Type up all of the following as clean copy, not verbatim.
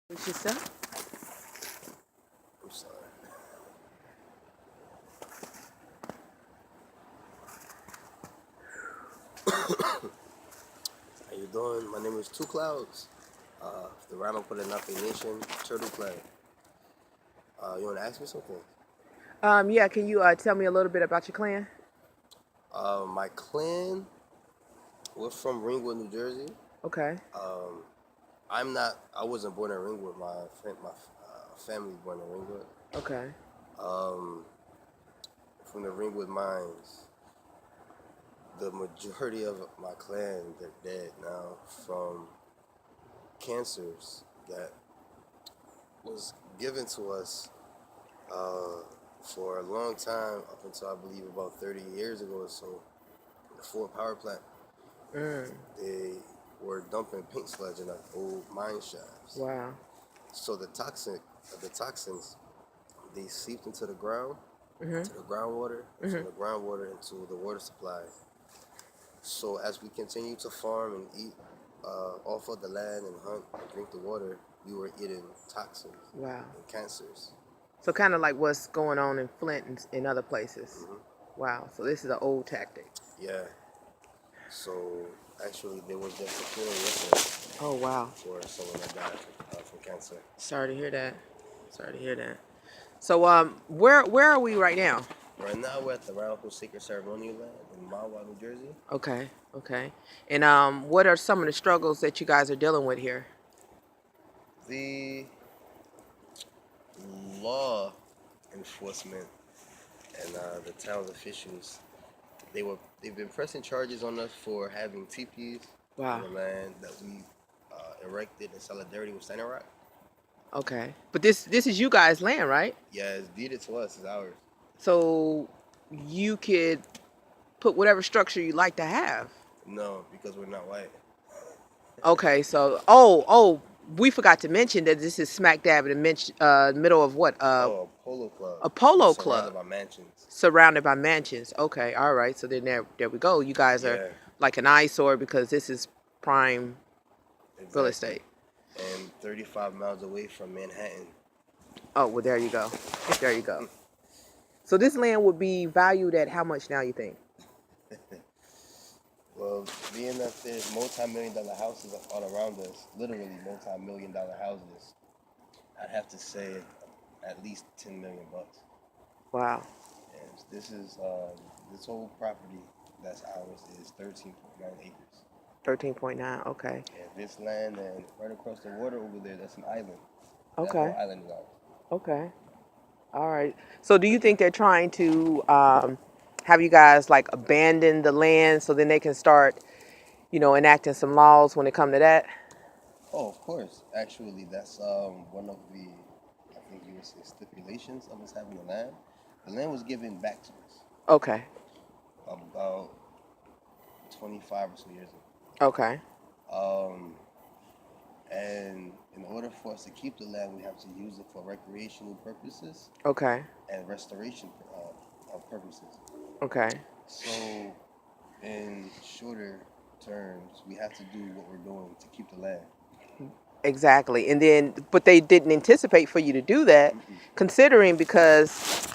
What you said? I'm sorry. How you doing? My name is Two Clouds. The Ramapo Lenape Nation, Turtle Clan. You want to ask me something? Yeah, can you tell me a little bit about your clan? My clan, we're from Ringwood, New Jersey. Okay. Um, I wasn't born in Ringwood. My family was born in Ringwood. Okay. Um, from the Ringwood mines. The majority of my clan, they're dead now from cancers that was given to us for a long time, up until I believe about 30 years ago or so. The Ford power plant, Mm. they were dumping paint sludge in our old mine shafts. Wow. So the toxins, they seeped into the ground, Mhm. to the groundwater, and from Mhm. the groundwater into the water supply. So as we continue to farm and eat off of the land and hunt and drink the water, we were eating toxins Wow. and cancers. So kind of like what's going on in Flint and in other places. hmm Wow. So this is an old tactic. Yeah. So actually, there was just a funeral yesterday Oh wow. for someone that died from cancer. Sorry to hear that. Sorry to hear that. So where are we right now? Right now, we're at the Ramapo Sacred Ceremonial Land in Mahwah, New Jersey. Okay. Okay. And what are some of the struggles that you guys are dealing with here? The law enforcement and the town's officials, they've been pressing charges on us for having teepees on Wow. the land that we erected in solidarity with Standing Rock. Okay. But this is you guys' land, right? Yeah, it's deeded to us. It's ours. So you could put whatever structure you like to have. No, because we're not white. Okay, so we forgot to mention that this is smack dab in the middle of what? Oh, a polo club. A polo Surrounded club by mansions. surrounded by mansions. Okay, all right. So then there we go. You guys are Yeah, like an eyesore because this is prime real exactly. estate. And 35 miles away from Manhattan. Oh, well, there you go. There you go. So this land would be valued at how much now, you think? Well, being that there's multi-million dollar houses all around us, literally multi-million dollar houses, I'd have to say at least 10 million bucks. Wow. And this whole property that's ours is 13.9 acres. 13.9. Okay. And this land and right across the water over there, that's an island. That whole Okay. island is ours. Okay. All right. So do you think they're trying to have you guys like abandon the land so then they can start, enacting some laws when it come to that? Oh, of course. Actually, that's one of the, I think you would say, stipulations of us having the land. The land was given back to us Okay. about 25 or so years ago. Okay. Um, and in order for us to keep the land, we have to use it for recreational purposes Okay. and restoration of purposes. Okay. So, in shorter terms, we have to do what we're doing to keep the land. Exactly. And then, but they didn't anticipate for you to do that, Mm-mm. considering because,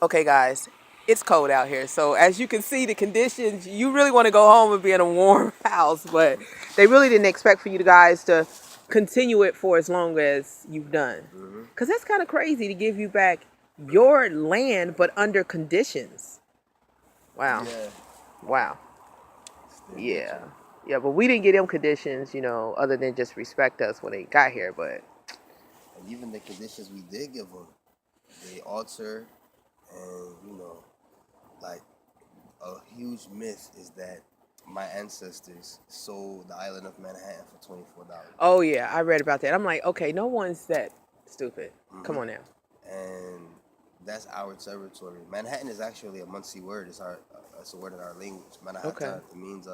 okay, guys, it's cold out here. So as you can see, the conditions, you really want to go home and be in a warm house, but they really didn't expect for you guys to continue it for as long as you've done. Mm-hmm. Because that's kind of crazy to give you back your land, but under conditions. Wow. Yeah, Wow. it's their Yeah. nature. Yeah, but we didn't get them conditions, other than just respect us when they got here. But And even the conditions we did give them, they alter, and like a huge myth is that my ancestors sold the island of Manhattan for $24. oh yeah, I read about that. I'm like, okay, no one's that stupid. Come hmm on now. And that's our territory. Manhattan is actually a Muncie word. It's a word in our language. Okay. Manhattan, it means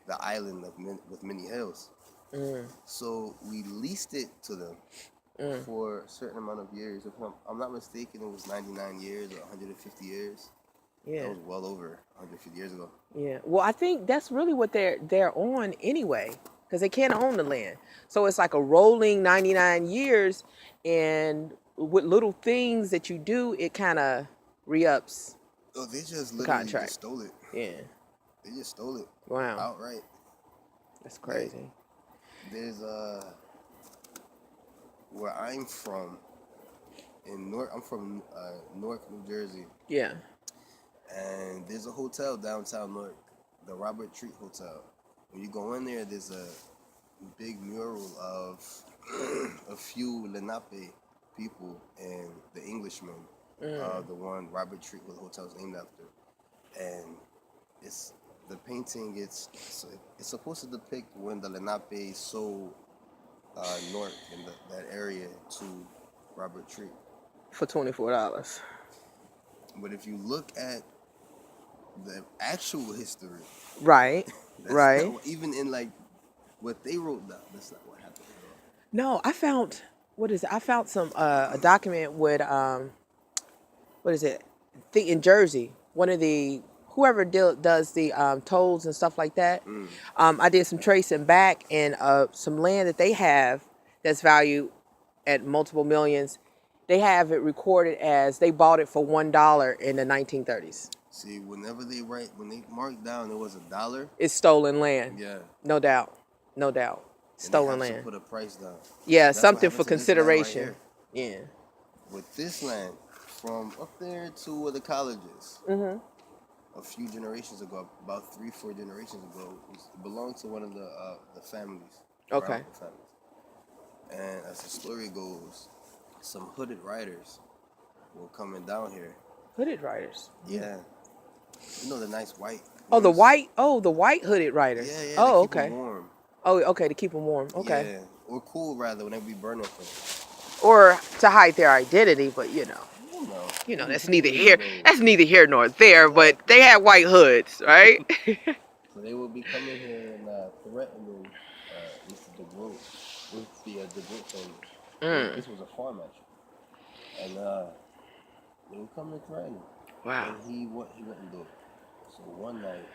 the island with many hills. Mm, So we leased it to them mm, for a certain amount of years. If I'm not mistaken, it was 99 years or 150 years. That yeah. was well over 150 years ago. Yeah. Well, I think that's really what they're on anyway. because they can't own the land. So it's like a rolling 99 years, and with little things that you do, it kind of re-ups Oh, they just the literally contract. just stole it. Yeah. They just stole it. Wow. Outright. That's crazy. There's where I'm from in North. I'm from Newark, New Jersey, Yeah. and there's a hotel downtown Newark, the Robert Treat Hotel. When you go in there, there's a big mural of a few Lenape people and the Englishman, the one Robert Treat Hotel is named after, and it's the painting. It's supposed to depict when the Lenape sold North in that area to Robert Treat. For $24. But if you look at the actual history, Right. that's Right. not, even in like what they wrote down, that's not what happened at all. No, I found, what is it? I found some a document with what is it? I think in Jersey, one of the whoever does the tolls and stuff like that. I did some tracing back, and some land that they have that's valued at multiple millions. They have it recorded as they bought it for $1 in the 1930s. See, whenever they mark down it was $1, It's stolen land. yeah, No doubt. No doubt. Stolen and they have land. to put a price down. Yeah, That's what something happened for to this land right consideration. here. Yeah. With this land, from up there to where the college is, a few generations ago, about 3-4 generations ago, it belonged to one of the families. Okay. The families. And as the story goes, some hooded riders were coming down here. Hooded riders. Yeah. You know the nice white Oh, the ones? white. Oh, the white hooded riders. Yeah, yeah. Oh, to keep okay. them warm. Oh, okay, to keep them warm. Okay. Yeah. Or cool, rather, whenever we burn them. Or to hide their identity, but You know. That's neither here. That's neither here nor there. But they had white hoods, right? So they would be coming here and threatening Mr. DeGroat with the DeGroat family. This was a farm actually, and they would come and threaten him. Wow. And he wouldn't do it. So one night,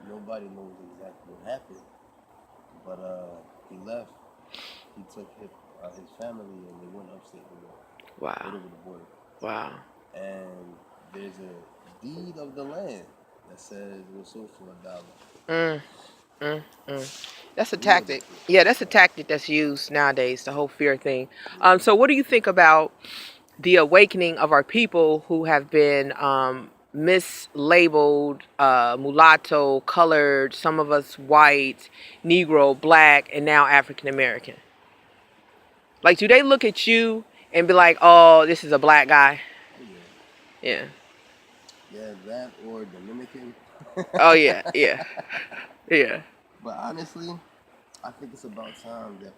nobody knows exactly what happened, but he left. He took his family and they went upstate New York. Wow. Right over the border. Wow. And there's a deed of the land that says it was sold for $1. That's a tactic. Yeah, that's a tactic that's used nowadays, the whole fear thing. So what do you think about the awakening of our people who have been mislabeled, mulatto, colored, some of us white, Negro, black, and now African American? Like, do they look at you and be like, oh, this is a black guy? Yeah. Yeah, that or Dominican. Oh, yeah, yeah. Yeah. But honestly, I think it's about time that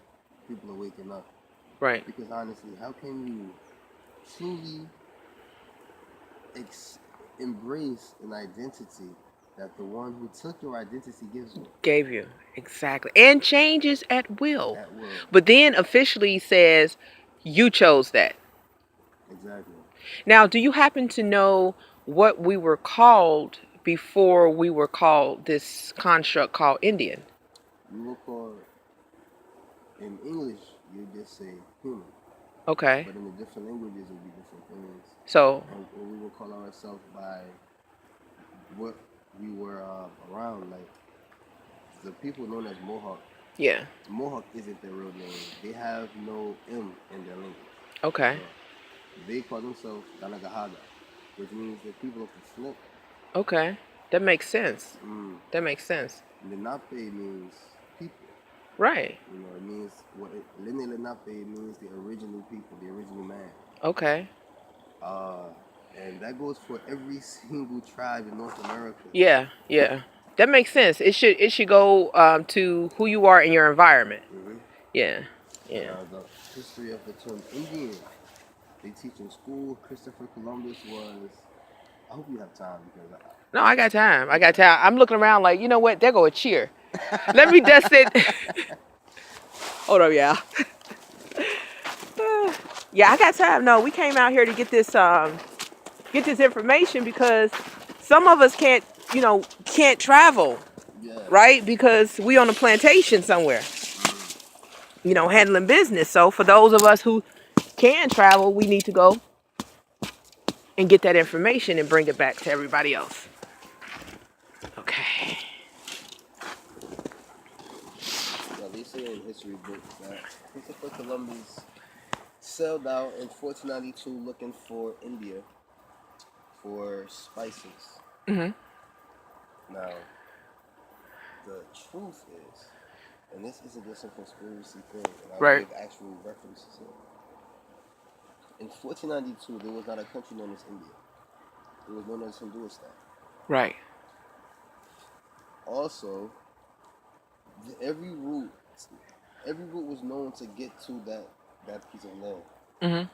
people are waking up. Right. Because honestly, how can you truly embrace an identity that the one who took your identity gives you? Gave you. Exactly. And changes at will. At will. But then officially says, you chose that. Exactly. Now, do you happen to know what we were called before we were called this construct called Indian? We were called, in English, you just say human. Okay. But in the different languages, it would be different things. So. And we will call ourselves by what we were around, like the people known as Mohawk. Yeah. Mohawk isn't their real name. They have no M in their language. Okay. So they call themselves Danagahada, which means the people of the flint. Okay. That makes sense. That makes sense. Lenape means people. Right. You know, it means Lene Lenape means the original people, the original man. Okay. And that goes for every single tribe in North America. Yeah, yeah. That makes sense. It should go to who you are in your environment. Yeah, yeah. The history of the term Indian, they teach in school. Christopher Columbus was. I hope you have time because. No, I got time. I got time. I'm looking around like, you know what? There go a cheer. Let me dust it. Hold up, yeah. Yeah, I got time. No, we came out here to get this information because some of us can't travel, right? Because we on a plantation somewhere. handling business. So for those of us who can travel, we need to go and get that information and bring it back to everybody else. Okay. Now, they say in history books that Christopher Columbus sailed out in 1492 looking for India for spices. Mhm. Now, the truth is, and this isn't just a conspiracy thing, and I'll Right. give actual references here. In 1492, there was not a country known as India. It was known as Hinduistan. Right. Also, every route, every route was known to get to that piece of land. Mhm.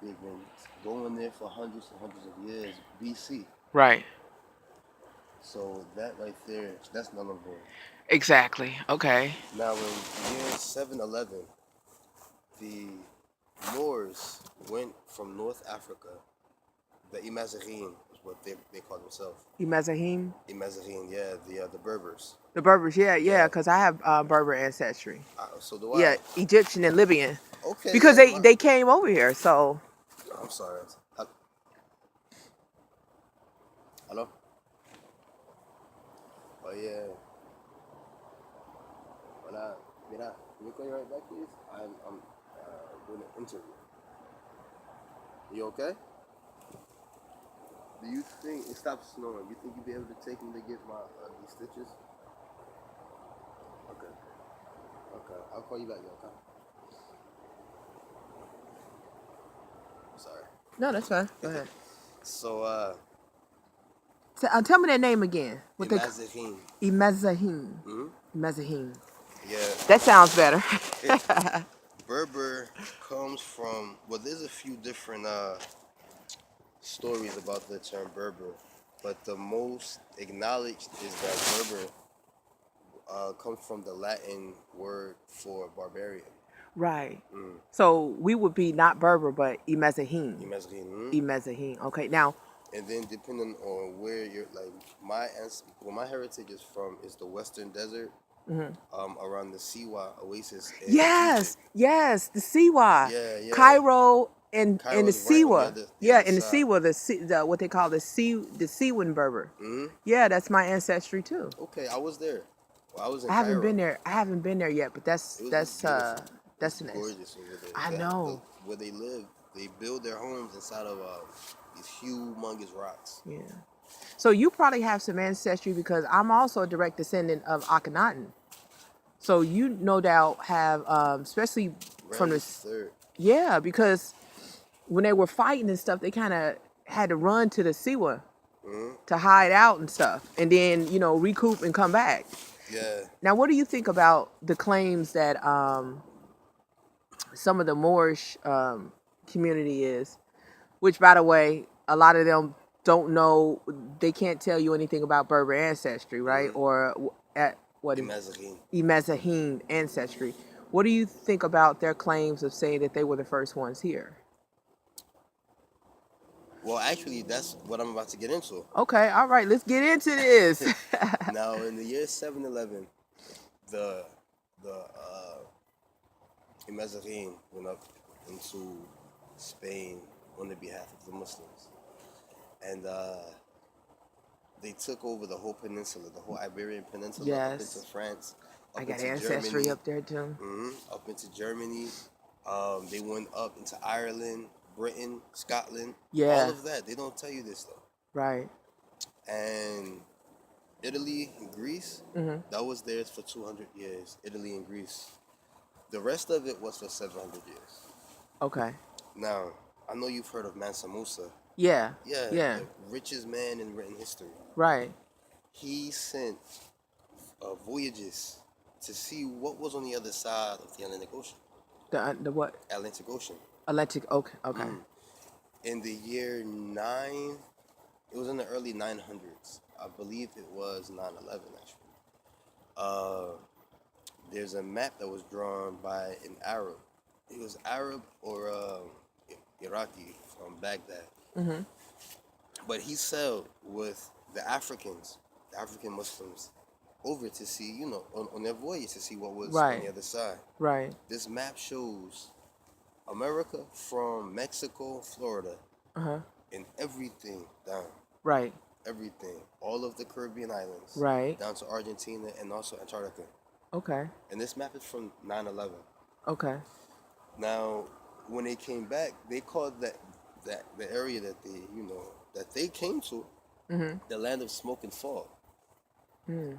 They've been going there for hundreds and hundreds of years, BC. Right. So that right there, that's null and void. Exactly. Okay. Now, in year 711, the Moors went from North Africa. The Imazighin is what they call themselves. Imazahim. Imazighin, yeah, the Berbers. The Berbers. Yeah. Yeah. Because I have Berber ancestry. So do Yeah, I. Egyptian and Libyan. Okay, Because yeah. they came over here. So. I'm sorry. Hello? Oh, yeah. Hola. Mira, can you call you right back, please? I'm doing an interview. You okay? Do you think it stopped snowing? You think you'd be able to take me to get my these stitches? Okay. Okay. I'll call you back, okay? Sorry. No, that's fine. Go ahead. So, Tell me that name again. Imazighin. Imazahim. Mm-hmm. Imazahim. Yeah. That sounds better. Berber comes from, well, there's a few different stories about the term Berber, but the most acknowledged is that Berber comes from the Latin word for barbarian. Right. So we would be not Berber, but Imazahim. Imazighin. Imazahim. Okay. Now. And then depending on where you're, like, where my heritage is from is the Western Desert, around the Siwa Oasis. In Yes. Egypt. Yes. The Siwa. Yeah, yeah. Cairo and the Cairo's right on Siwa. the Yeah, other and the side. Siwa, the what they call the Siwan Berber. Mm-hmm. Yeah, that's my ancestry too. Okay, I was there. Well, I was in I haven't Cairo. been there. I haven't been there yet, but that's It was that's beautiful. that's It's nice. gorgeous over there. I know. Where they live, they build their homes inside of these humongous rocks. Yeah. So you probably have some ancestry because I'm also a direct descendant of Akhenaten. So you no doubt have, especially from the Ramses III. yeah, because when they were fighting and stuff, they kind of had to run to the Siwa to hide out and stuff, and then recoup and come back. Yeah. Now, what do you think about the claims that some of the Moorish community is, which, by the way, a lot of them don't know, they can't tell you anything about Berber ancestry, right? Or at what is Imazighin. Imazahim ancestry. What do you think about their claims of saying that they were the first ones here? Well, actually, that's what I'm about to get into. Okay, all right, let's get into this. Now, in the year 711, the Imazighin went up into Spain on the behalf of the Muslims, and they took over the whole peninsula, the whole Iberian Peninsula, up Yes. into France, I up got into ancestry Germany, up there too. up into Germany. They went up into Ireland, Britain, Scotland, Yeah. all of that. They don't tell you this though. Right. And Italy and Greece, that was theirs for 200 years. Italy and Greece. The rest of it was for 700 years. Okay. Now, I know you've heard of Mansa Musa. Yeah. Yeah, Yeah. the richest man in written history. Right. He sent voyages to see what was on the other side of the Atlantic Ocean. The what? Atlantic Ocean. Atlantic. Okay. Okay. In the year 9, it was in the early 900s. I believe it was 9/11 actually. There's a map that was drawn by an Arab. It was Arab or Iraqi from Baghdad. But he sailed with the African Muslims, over to see, on their voyage to see what was on Right. the other side. Right. This map shows America from Mexico, Florida, Uh-huh. and everything down. Right. Everything. All of the Caribbean islands. Right. Down to Argentina and also Antarctica. Okay. And this map is from 9/11. Okay. Now, when they came back, they called that the area that they came to, the land of smoke and fog,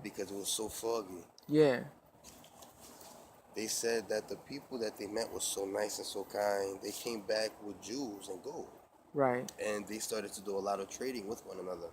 because it was so foggy. Yeah. They said that the people that they met was so nice and so kind. They came back with jewels and gold, Right. and they started to do a lot of trading with one another.